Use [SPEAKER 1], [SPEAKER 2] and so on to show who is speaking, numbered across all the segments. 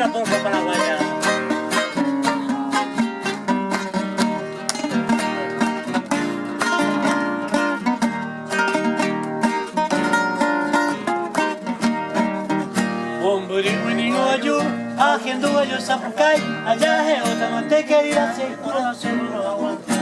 [SPEAKER 1] la polca paraguaya. Haciendo yo zapucay, allá es otra mante querida, si el corazón no aguanta.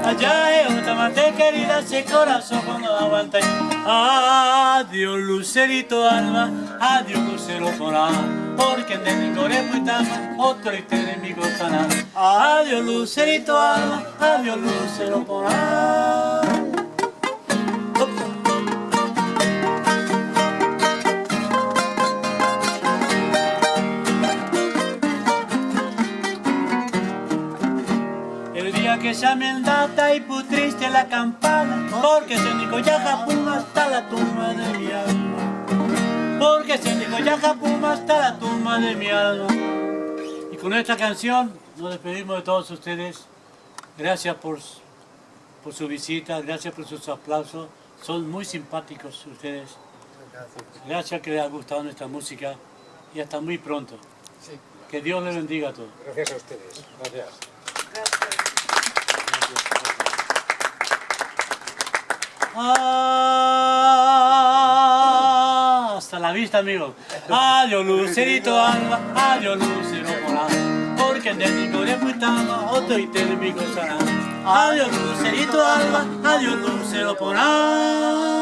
[SPEAKER 1] Allá es otra mante querida, si el corazón no aguanta. Adiós lucerito alba, adiós lucero polar, porque en el core puitama, otro y enemigo estará. Adiós lucerito alba, adiós lucero polar. Que llamen data y putriste la campana, porque se dijo ya Japuma hasta la tumba de mi alma. Porque se dijo ya Japuma hasta la tumba de mi alma. Y con esta canción nos despedimos de todos ustedes. Gracias por su visita, gracias por sus aplausos. Son muy simpáticos ustedes. Gracias que les ha gustado nuestra música y hasta muy pronto. Que Dios les bendiga a todos.
[SPEAKER 2] Gracias a ustedes. Gracias.
[SPEAKER 1] Hasta la vista, amigos. Adiós lucerito alba, adiós lucero polar, porque en el core puitama, otro y enemigo estará. Adiós lucerito alba, adiós lucero polar.